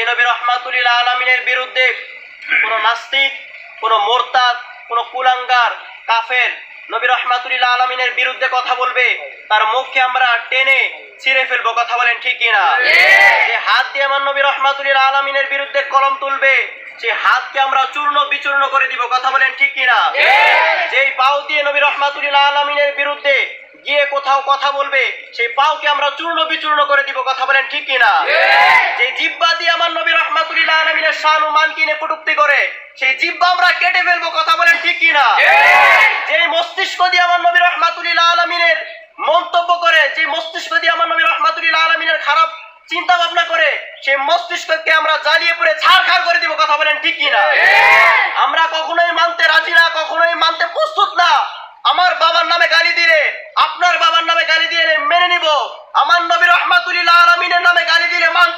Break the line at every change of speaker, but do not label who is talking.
নবী রাহমাতুল লিল আলামিনের বিরুদ্ধে কোন নাস্তিক, কোন মোরতাদ, কোন কুলাঙ্গার কাফের নবী রাহমাতুল লিল আলামিনের বিরুদ্ধে কথা বলবে, তার মুখকে আমরা টেনে ছিঁড়ে ফেলবো। কথা বলেন ঠিক কিনা? যে হাত দিয়ে আমার নবী রাহমাতুল লিল আলামিনের বিরুদ্ধে কলম তুলবে, সেই হাতকে আমরা চূর্ণ বিচূর্ণ করে দিব। কথা বলেন ঠিক কিনা? যেই পাও দিয়ে নবী রাহমাতুল লিল আলামিনের বিরুদ্ধে গিয়ে কোথাও কথা বলবে, সেই পাওকে আমরা চূর্ণ বিচূর্ণ করে দিব। কথা বলেন ঠিক কিনা? যে জিহ্বা দিয়ে আমার নবী রাহমাতুল লিল আলামিনের শান ও মান কিনে কটূক্তি করে, সেই জিহ্বা আমরা কেটে ফেলবো। কথা বলেন ঠিক কিনা? যে মস্তিষ্ক দিয়ে আমার নবী রাহমাতুল লিল আলামিনের মন্তব্য করে, যে মস্তিষ্ক দিয়ে আমার নবী রাহমাতুল লিল আলামিনের খারাপ চিন্তা ভাবনা করে, সেই মস্তিষ্ককে আমরা জ্বালিয়ে পুড়ে ছারখার করে দিব। কথা বলেন ঠিক কিনা? আমরা কখনোই মানতে রাজি না, কখনোই মানতে প্রস্তুত না। আমার বাবার নামে গালি দিলে, আপনার বাবার নামে গালি দিলে মেনে নিব। আমার নবী রাহমাতুল লিল আলামিনের নামে গালি দিলে